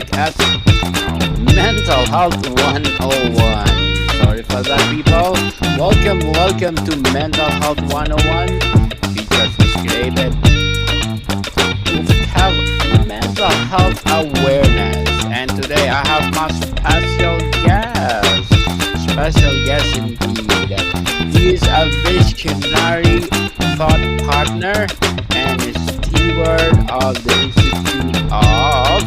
back at Mental Health 101. Sorry for that, people. Welcome to Mental Health 101. Features is created to have mental health awareness. And today I have my special guest indeed. He is a visionary thought partner and steward of the Institute of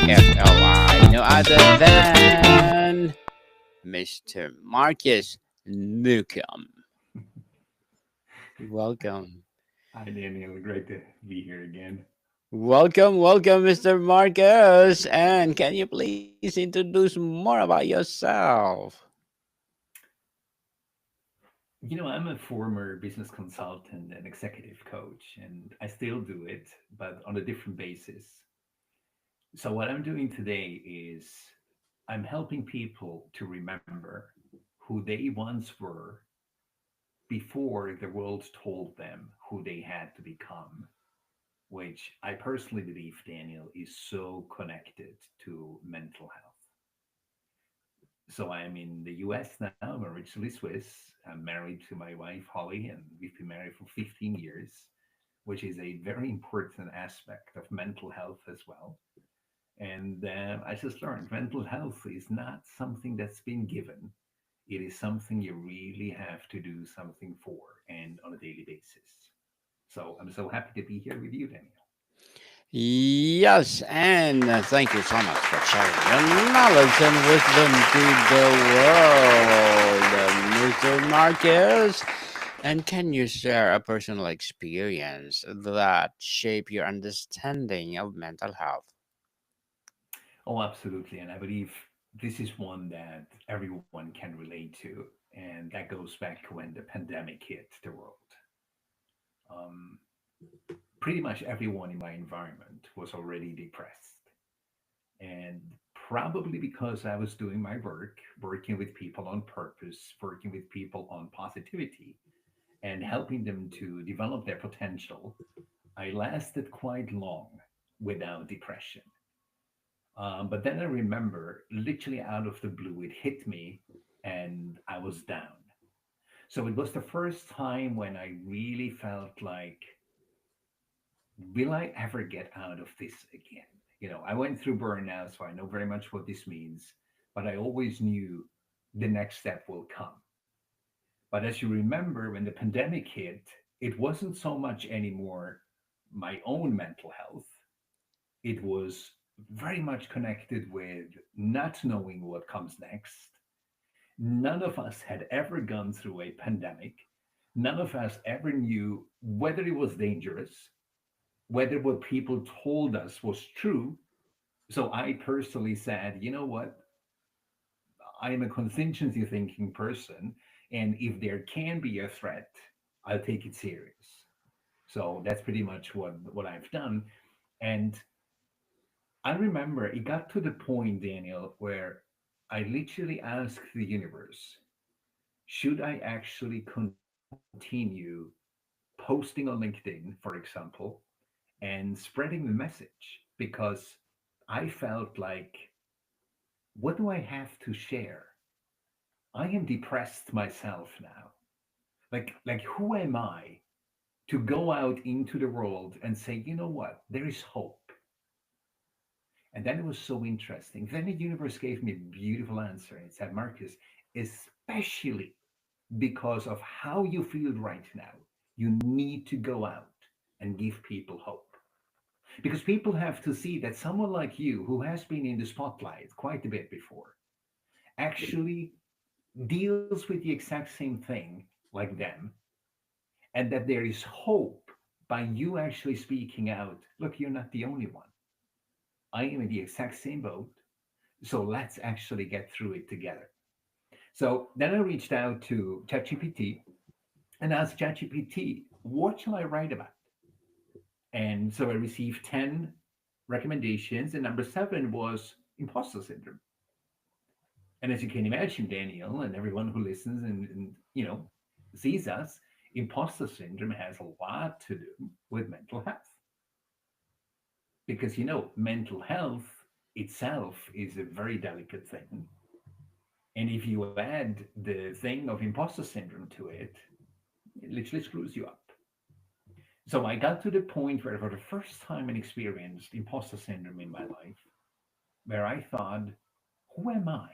CFLI, no other than Mr. Markus Neukom. Welcome. Hi, Daniel. Great to be here again. Welcome, Mr. Marcus. And can you please introduce more about yourself? I'm a former business consultant and executive coach, and I still do it, but on a different basis. So, what I'm doing today is I'm helping people to remember who they once were before the world told them who they had to become, which I personally believe, Daniel, is so connected to mental health. So I'm in the US now. I'm originally Swiss. I'm married to my wife, Holly, and we've been married for 15 years, which is a very important aspect of mental health as well. And I just learned mental health is not something that's been given. It is something you really have to do something for and on a daily basis. So I'm so happy to be here with you, Daniel. Yes, and thank you so much for sharing your knowledge and wisdom to the world, Mr. Marcus. And can you share a personal experience that shaped your understanding of mental health? Oh, absolutely. And I believe this is one that everyone can relate to. And that goes back when the pandemic hit the world. Um, Pretty much everyone in my environment was already depressed. And probably because I was doing my work, working with people on purpose, working with people on positivity, and helping them to develop their potential, I lasted quite long without depression. But then I remember, literally out of the blue, it hit me and I was down. So it was the first time when I really felt like, will I ever get out of this again? I went through burnout, so I know very much what this means, but I always knew the next step will come. But as you remember, when the pandemic hit, it wasn't so much anymore my own mental health. It was very much connected with not knowing what comes next. None of us had ever gone through a pandemic. None of us ever knew whether it was dangerous, whether what people told us was true. So I personally said, you know what? I am a contingency thinking person. And if there can be a threat, I'll take it serious. So that's pretty much what I've done. And I remember it got to the point, Daniel, where I literally asked the universe, should I actually continue posting on LinkedIn, for example, and spreading the message? Because I felt like, what do I have to share? I am depressed myself now. Like who am I to go out into the world and say, you know what, there is hope? And then it was so interesting. Then the universe gave me a beautiful answer. It said, Marcus, especially because of how you feel right now, you need to go out and give people hope. Because people have to see that someone like you, who has been in the spotlight quite a bit before, actually deals with the exact same thing like them, and that there is hope by you actually speaking out. Look, you're not the only one. I am in the exact same boat. So let's actually get through it together. So then I reached out to ChatGPT and asked ChatGPT, what shall I write about? And so I received 10 recommendations, and number seven was imposter syndrome. And as you can imagine, Daniel, and everyone who listens and sees us, imposter syndrome has a lot to do with mental health. Because mental health itself is a very delicate thing. And if you add the thing of imposter syndrome to it, it literally screws you up. So I got to the point where, for the first time, I experienced imposter syndrome in my life, where I thought, who am I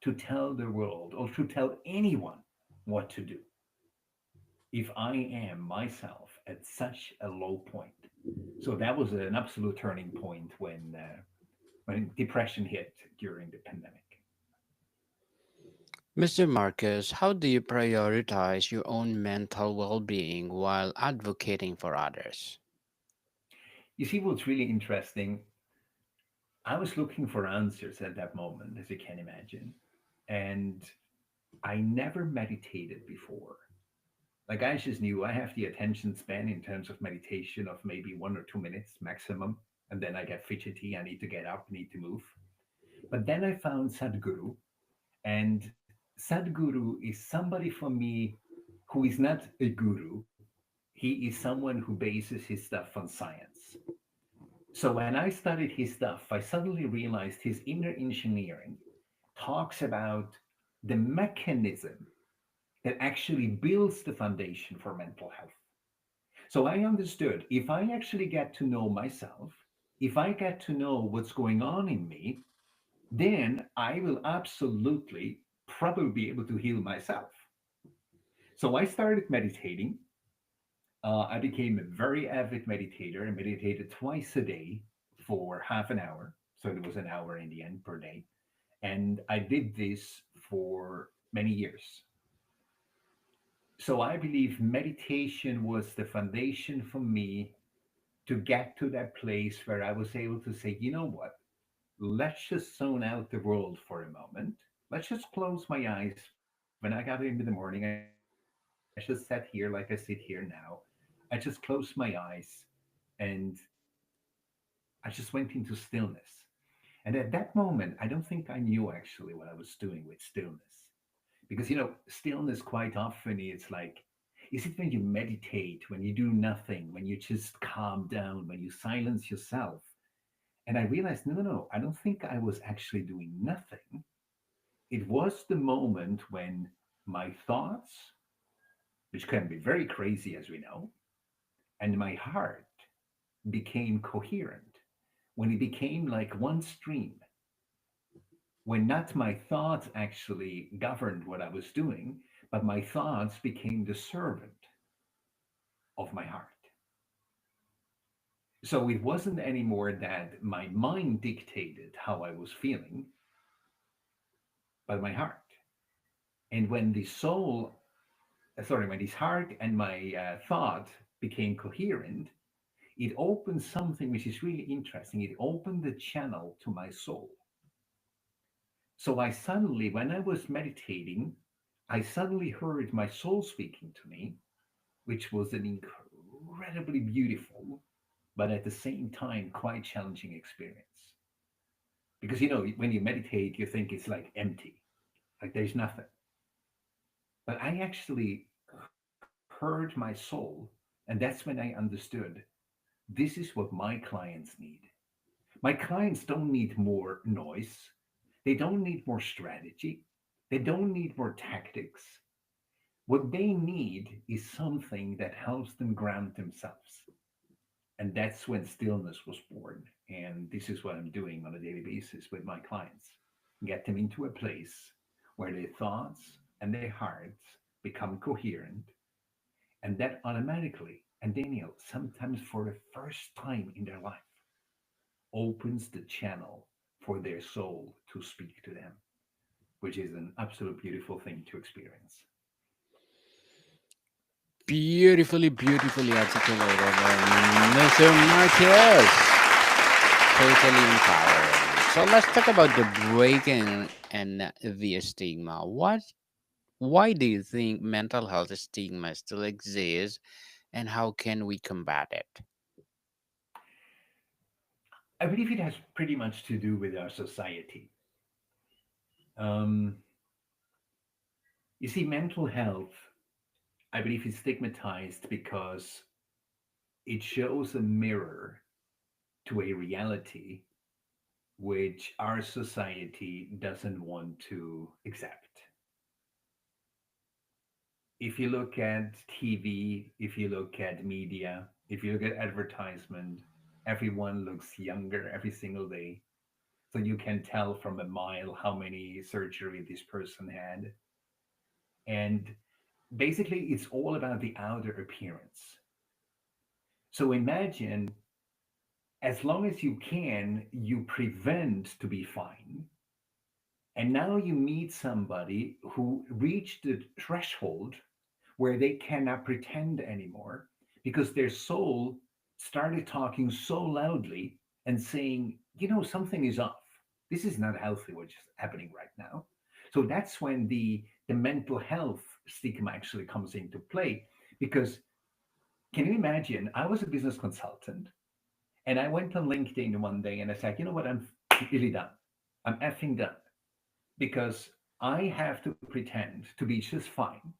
to tell the world or to tell anyone what to do if I am myself at such a low point? So that was an absolute turning point when depression hit during the pandemic. Mr. Marcus, how do you prioritize your own mental well being while advocating for others? You see, what's really interesting, I was looking for answers at that moment, as you can imagine. And I never meditated before. Like, I just knew I have the attention span in terms of meditation of maybe 1 or 2 minutes maximum. And then I get fidgety. I need to get up, need to move. But then I found Sadhguru. And Sadhguru is somebody for me who is not a guru. He is someone who bases his stuff on science. So when I studied his stuff, I suddenly realized his inner engineering talks about the mechanism that actually builds the foundation for mental health. So I understood, if I actually get to know myself, if I get to know what's going on in me, then I will absolutely probably be able to heal myself. So I started meditating. I became a very avid meditator. I meditated twice a day for half an hour. So it was an hour in the end per day. And I did this for many years. So I believe meditation was the foundation for me to get to that place where I was able to say, you know what? Let's just zone out the world for a moment. Let's just close my eyes. When I got in in the morning, I just sat here like I sit here now. I just closed my eyes and I just went into stillness. And at that moment, I don't think I knew actually what I was doing with stillness. Because, stillness quite often is like, is it when you meditate, when you do nothing, when you just calm down, when you silence yourself? And I realized, no, no, no, I don't think I was actually doing nothing. It was the moment when my thoughts, which can be very crazy as we know, and my heart became coherent, when it became like one stream, when not my thoughts actually governed what I was doing, but my thoughts became the servant of my heart. So it wasn't anymore that my mind dictated how I was feeling, but my heart. And when the soul, sorry, when this heart and my thought became coherent, it opened something which is really interesting. It opened the channel to my soul. So I suddenly, when I was meditating, I suddenly heard my soul speaking to me, which was an incredibly beautiful, but at the same time quite challenging experience. Because when you meditate, you think it's like empty, like there's nothing. But I actually heard my soul, and that's when I understood this is what my clients need. My clients don't need more noise. They don't need more strategy. They don't need more tactics. What they need is something that helps them ground themselves. And that's when stillness was born. And this is what I'm doing on a daily basis with my clients. Get them into a place where their thoughts and their hearts become coherent. And that automatically, and Daniel, sometimes for the first time in their life, opens the channel for their soul to speak to them, which is an absolute beautiful thing to experience. Beautifully articulated, Mr. Marquez. Totally empowering. So let's talk about the breaking and the stigma. Why do you think mental health stigma still exists, and how can we combat it? I believe it has pretty much to do with our society. Um, you see, mental health, I believe, is stigmatized because it shows a mirror to a reality which our society doesn't want to accept. If you look at TV, if you look at media, if you look at advertisement, everyone looks younger every single day. So you can tell from a mile how many surgery this person had. And basically, it's all about the outer appearance. So imagine, as long as you can, you prevent to be fine. And now you meet somebody who reached the threshold where they cannot pretend anymore because their soul started talking so loudly and saying, something is off. This is not healthy, what's happening right now. So that's when the mental health stigma actually comes into play. Because can you imagine? I was a business consultant and I went on LinkedIn one day and I said, you know what? I'm really done. I'm effing done because I have to pretend to be just fine.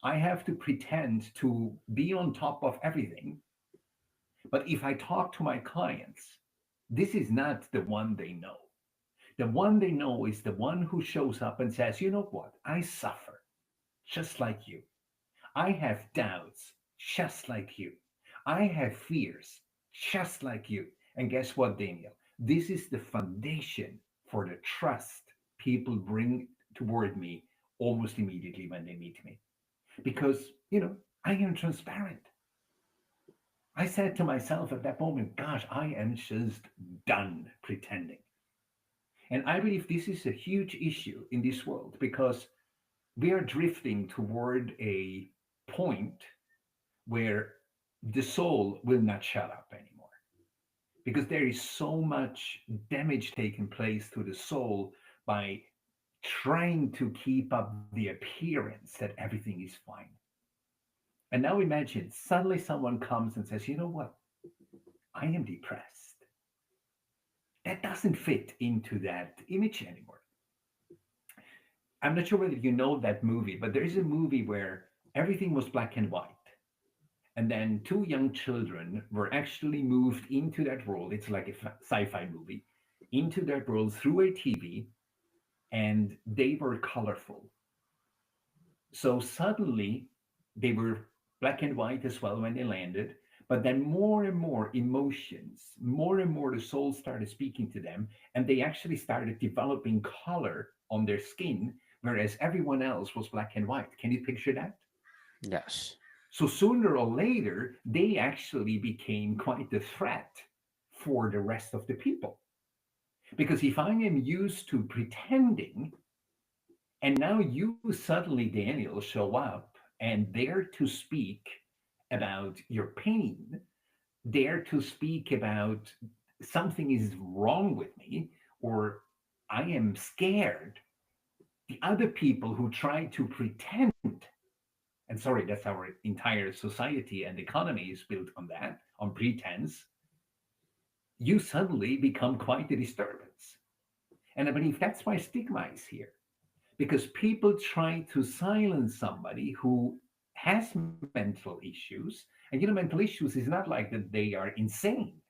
I have to pretend to be on top of everything. But if I talk to my clients, this is not the one they know. The one they know is the one who shows up and says, you know what? I suffer just like you. I have doubts just like you. I have fears just like you. And guess what, Daniel? This is the foundation for the trust people bring toward me almost immediately when they meet me. Because, I am transparent. I said to myself at that moment, gosh, I am just done pretending. And I believe this is a huge issue in this world because we are drifting toward a point where the soul will not shut up anymore because there is so much damage taking place to the soul by trying to keep up the appearance that everything is fine. And now imagine suddenly someone comes and says, you know what? I am depressed. That doesn't fit into that image anymore. I'm not sure whether you know that movie, but there is a movie where everything was black and white. And then two young children were actually moved into that world. It's like a sci-fi movie, into that world through a TV, and they were colorful. So suddenly they were black and white as well when they landed. But then more and more emotions, more and more the soul started speaking to them, and they actually started developing color on their skin, whereas everyone else was black and white. Can you picture that? Yes. So sooner or later, they actually became quite a threat for the rest of the people. Because if I am used to pretending, and now you suddenly, Daniel, show up and dare to speak about your pain, dare to speak about something is wrong with me, or I am scared, the other people who try to pretend, and sorry, that's our entire society and economy is built on that, on pretense, you suddenly become quite a disturbance. And I believe that's why stigma is here, because people try to silence somebody who has mental issues. And mental issues is not like that they are insane.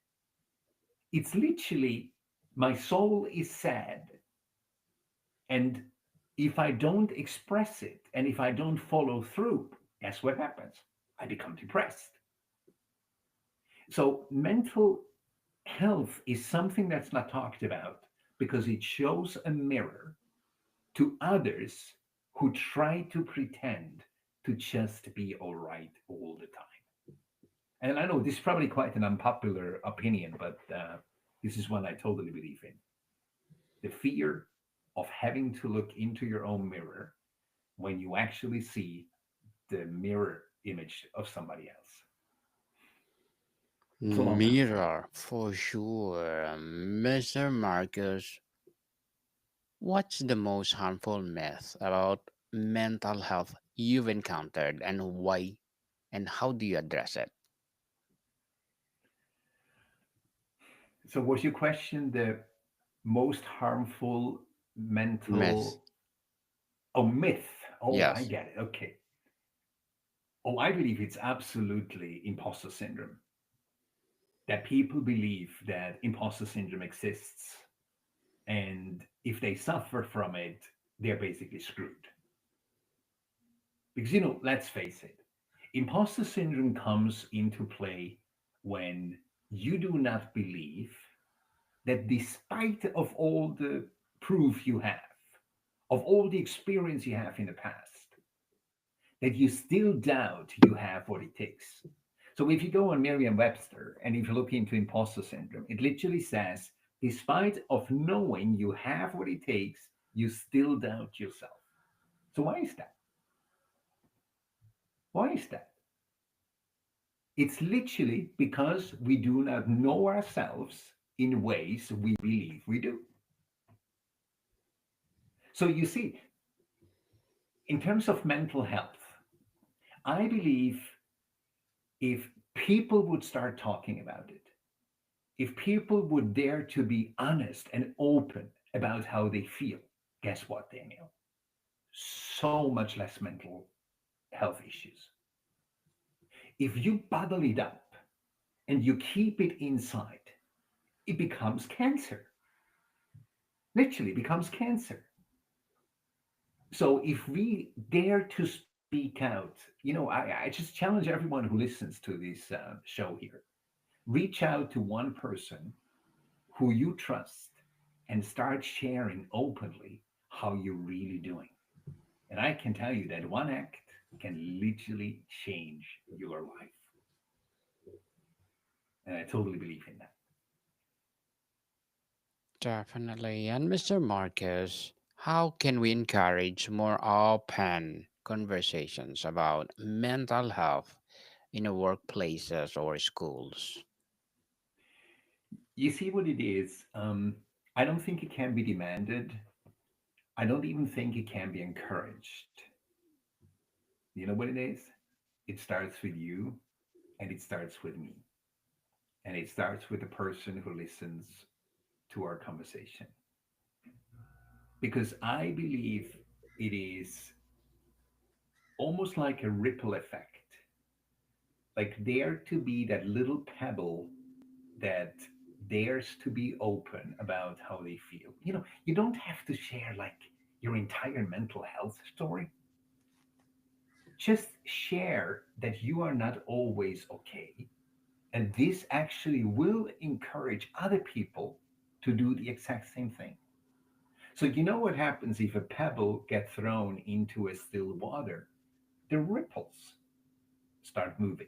It's literally my soul is sad. And if I don't express it and if I don't follow through, guess what happens? I become depressed. So mental health is something that's not talked about because it shows a mirror to others who try to pretend to just be all right all the time. And I know this is probably quite an unpopular opinion, but this is one I totally believe in. The fear of having to look into your own mirror when you actually see the mirror image of somebody else. It's a long answer. Mirror, for sure. Mr. Marcus, what's the most harmful myth about mental health you've encountered and why and how do you address it? So, was your question the most harmful Myth. mental myth? Oh, I Yes. get it. Okay. Oh, I believe it's absolutely imposter syndrome. That people believe that imposter syndrome exists. And if they suffer from it, they're basically screwed. Because, let's face it, imposter syndrome comes into play when you do not believe that despite of all the proof you have, of all the experience you have in the past, that you still doubt you have what it takes. So if you go on Merriam-Webster and if you look into imposter syndrome, it literally says, despite of knowing you have what it takes, you still doubt yourself. So why is that? Why is that? It's literally because we do not know ourselves in ways we believe we do. So you see, in terms of mental health, I believe if people would start talking about it, if people would dare to be honest and open about how they feel, guess what, Daniel? So much less mental health issues. If you bottle it up and you keep it inside, it becomes cancer. Literally becomes cancer. So if we dare to speak out, I just challenge everyone who listens to this show here. Reach out to one person who you trust and start sharing openly how you're really doing. And I can tell you that one act can literally change your life. And I totally believe in that. Definitely. And Mr. Marcus, how can we encourage more open conversations about mental health in our workplaces or schools? You see what it is? I don't think it can be demanded. I don't even think it can be encouraged. You know what it is? It starts with you and it starts with me. And it starts with the person who listens to our conversation. Because I believe it is almost like a ripple effect. Like dare to be that little pebble that dares to be open about how they feel. You don't have to share like your entire mental health story. Just share that you are not always okay. And this actually will encourage other people to do the exact same thing. So, you know what happens if a pebble gets thrown into a still water? The ripples start moving.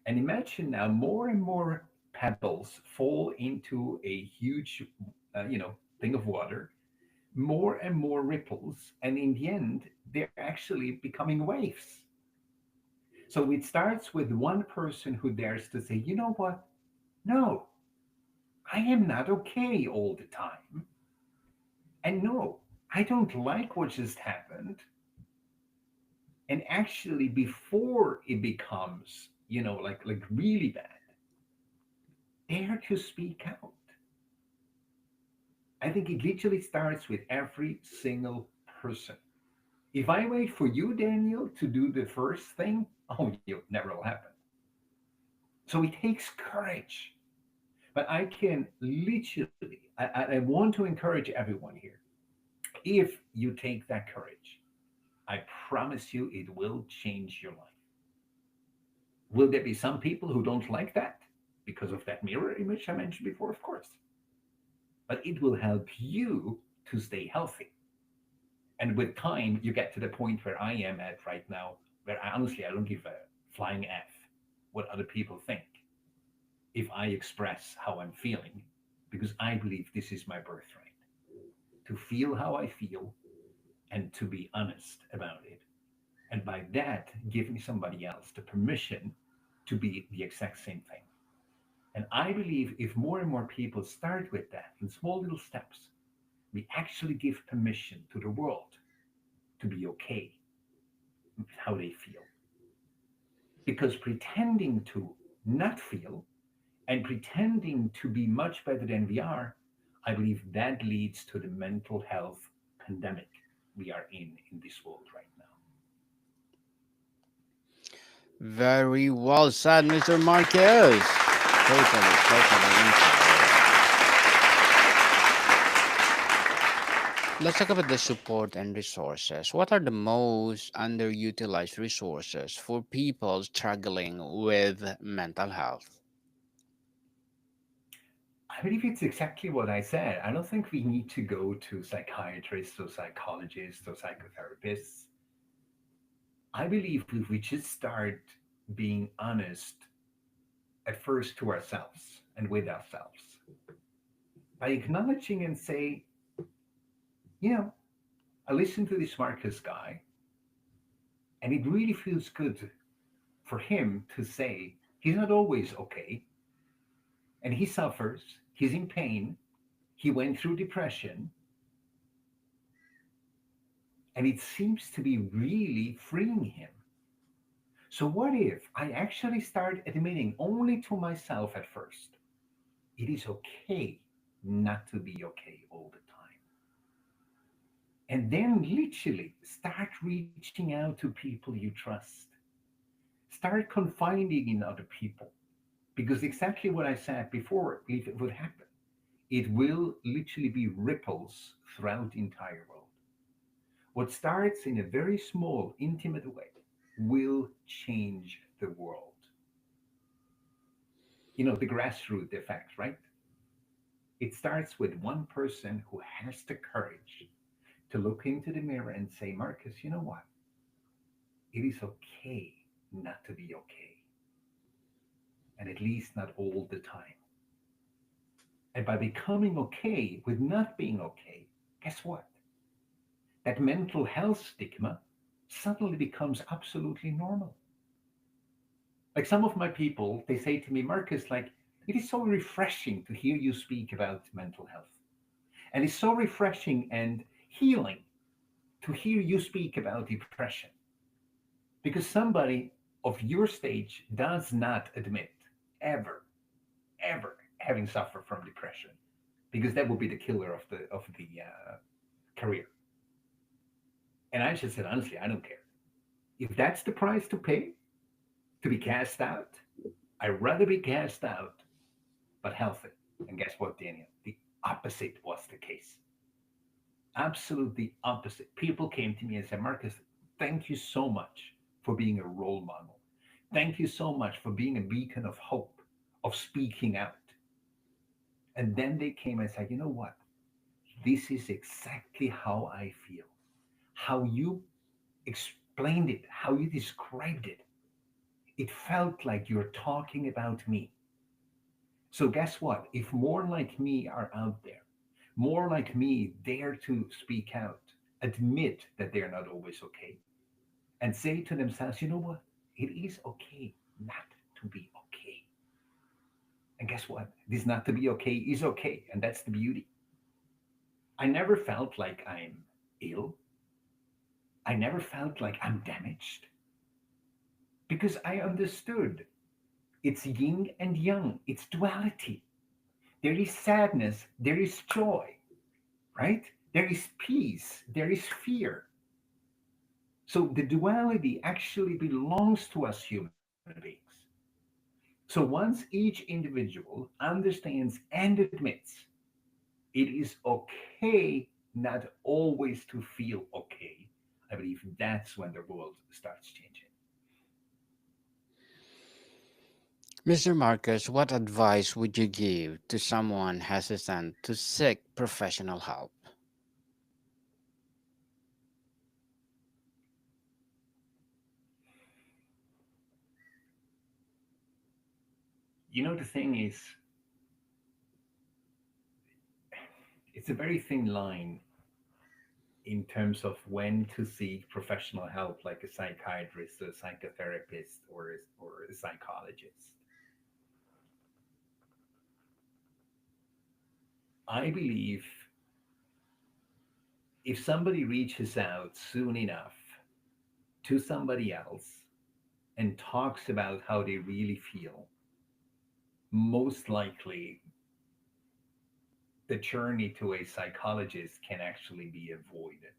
And imagine now more and more pebbles fall into a huge, thing of water, more and more ripples. And in the end, they're actually becoming waves. So it starts with one person who dares to say, you know what? No, I am not okay all the time. And no, I don't like what just happened. And actually, before it becomes, like really bad, dare to speak out. I think it literally starts with every single person. If I wait for you, Daniel, to do the first thing, oh, you never will happen. So it takes courage. But I can literally, I want to encourage everyone here. If you take that courage, I promise you it will change your life. Will there be some people who don't like that because of that mirror image I mentioned before? Of course. But it will help you to stay healthy. And with time, you get to the point where I am at right now, where I don't give a flying F what other people think if I express how I'm feeling, because I believe this is my birthright to feel how I feel and to be honest about it. And by that, giving somebody else the permission to be the exact same thing. And I believe if more and more people start with that in small little steps, we actually give permission to the world to be okay with how they feel. Because pretending to not feel and pretending to be much better than we are, I believe that leads to the mental health pandemic we are in this world right now. Very well said, Mr. Marcus. Totally, totally inside. Let's talk about the support and resources. What are the most underutilized resources for people struggling with mental health? I believe it's exactly what I said. I don't think we need to go to psychiatrists or psychologists or psychotherapists. I believe if we just start being honest at first to ourselves and with ourselves, by acknowledging and say, you know, I listened to this Marcus guy, and it really feels good for him to say he's not always okay, and he suffers, he's in pain, he went through depression, and it seems to be really freeing him. So, what if I actually start admitting only to myself at first, it is okay not to be okay all the time? And then literally start reaching out to people you trust. Start confiding in other people. Because exactly what I said before, if it would happen, it will literally be ripples throughout the entire world. What starts in a very small, intimate way will change the world. You know, the grassroots effect, right? It starts with one person who has the courage to look into the mirror and say, Marcus, you know what? It is okay not to be okay, and at least not all the time. And by becoming okay with not being okay, guess what? That mental health stigma suddenly becomes absolutely normal. Like some of my people, they say to me, Marcus, like, it is so refreshing to hear you speak about mental health. And it's so refreshing and healing to hear you speak about depression. Because somebody of your stage does not admit ever, ever having suffered from depression, because that would be the killer of the career. And I just said, honestly, I don't care. If that's the price to pay to be cast out, I'd rather be cast out but healthy. And guess what, Daniel? The opposite was the case. Absolutely opposite. People came to me and said, Marcus, thank you so much for being a role model. Thank you so much for being a beacon of hope, of speaking out. And then they came and said, you know what? This is exactly how I feel. How you explained it, how you described it. It felt like you're talking about me. So, guess what? If more like me are out there, more like me dare to speak out, admit that they're not always okay, and say to themselves, you know what? It is okay not to be okay. And guess what? This not to be okay is okay. And that's the beauty. I never felt like I'm ill. I never felt like I'm damaged because I understood it's yin and yang, it's duality. There is sadness, there is joy, right? There is peace, there is fear. So the duality actually belongs to us human beings. So once each individual understands and admits it is okay not always to feel okay, I believe that's when the world starts changing. Mr. Marcus, what advice would you give to someone hesitant to seek professional help? You know, the thing is, it's a very thin line in terms of when to seek professional help, like a psychiatrist, a psychotherapist, or a psychologist. I believe if somebody reaches out soon enough to somebody else and talks about how they really feel, most likely the journey to a psychologist can actually be avoided.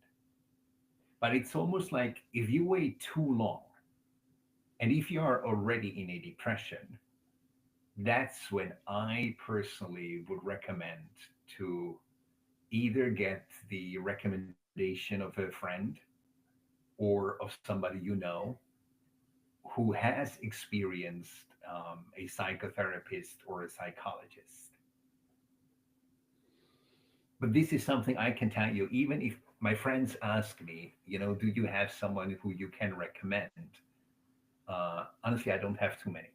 But it's almost like if you wait too long, and if you are already in a depression, that's when I personally would recommend to either get the recommendation of a friend or of somebody you know who has experienced a psychotherapist or a psychologist. But this is something I can tell you, even if my friends ask me, do you have someone who you can recommend? Honestly, I don't have too many.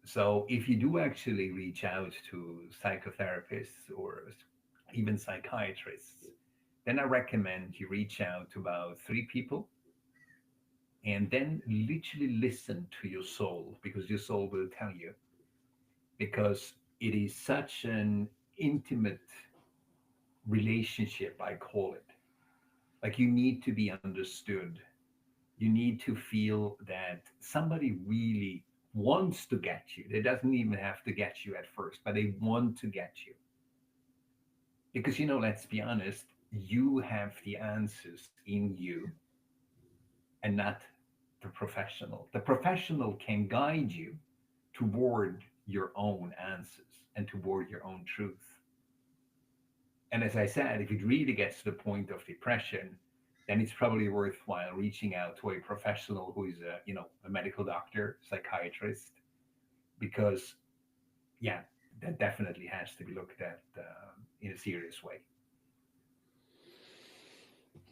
So if you do actually reach out to psychotherapists or even psychiatrists, then I recommend you reach out to about three people and then literally listen to your soul, because your soul will tell you, because it is such an intimate relationship, I call it. Like, you need to be understood. You need to feel that somebody really wants to get you. They doesn't even have to get you at first, but they want to get you. Because, let's be honest, you have the answers in you and not the professional. The professional can guide you toward your own answers and toward your own truth. And as I said, if it really gets to the point of depression, then it's probably worthwhile reaching out to a professional who is a medical doctor, psychiatrist, because yeah, that definitely has to be looked at in a serious way.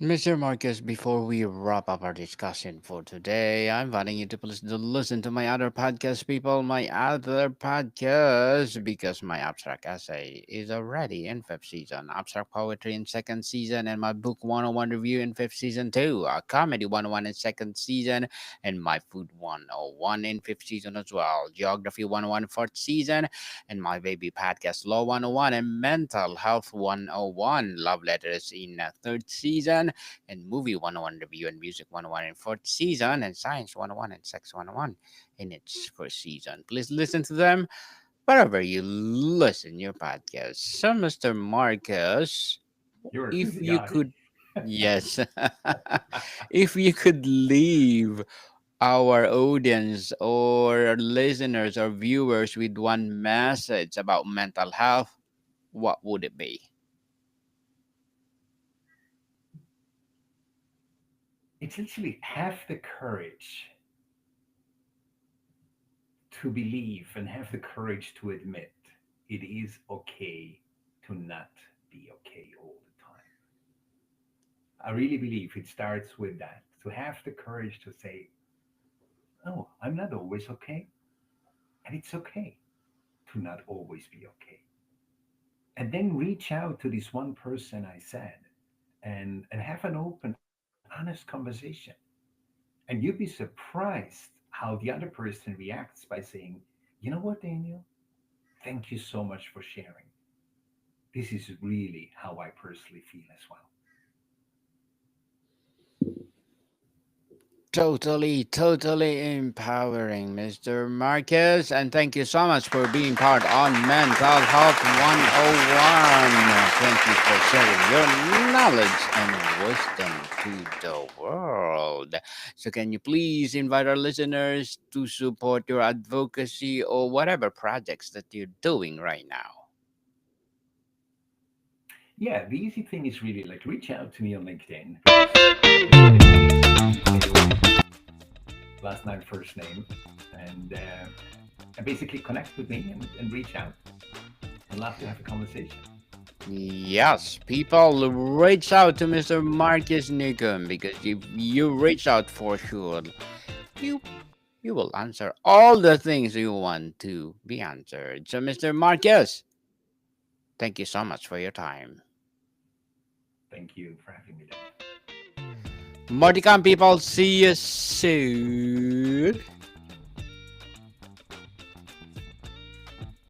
Mr. Marcus, before we wrap up our discussion for today, I'm inviting you to please to listen to my other podcast, people, my other podcast, because my abstract essay is already in fifth season, abstract poetry in second season, and my book 101 review in fifth season too, a comedy 101 in second season, and my food 101 in fifth season as well, geography 101 fourth season, and my baby podcast law 101 and mental health 101, love letters in third season, and Movie 101 Review and Music 101 in fourth season, and Science 101 and Sex 101 in its first season. Please listen to them wherever you listen your podcast. So, Mr. Marcus, You're a if busy you guy. could, yes, if you could leave our audience or listeners or viewers with one message about mental health, what would it be? It's literally have the courage to believe and have the courage to admit it is okay to not be okay all the time. I really believe it starts with that, to have the courage to say, oh, I'm not always okay. And it's okay to not always be okay. And then reach out to this one person I said, and have an open, honest conversation. And you'd be surprised how the other person reacts by saying, you know what, Daniel? Thank you so much for sharing. This is really how I personally feel as well. Totally, totally empowering, Mr. Marquez. And thank you so much for being part on Mental Health 101. Thank you for sharing your knowledge and wisdom to the world. So, can you please invite our listeners to support your advocacy or whatever projects that you're doing right now? Yeah, the easy thing is really like reach out to me on LinkedIn, because it's really Daniel, last name, first name, and basically connect with me and reach out. I'd love to have a conversation. Yes, people reach out to Mr. Marcus Neukom because if you reach out for sure, you you will answer all the things you want to be answered. So, Mr. Marcus, thank you so much for your time. Thank you for having me, Daniel. Mordicam people, see you soon.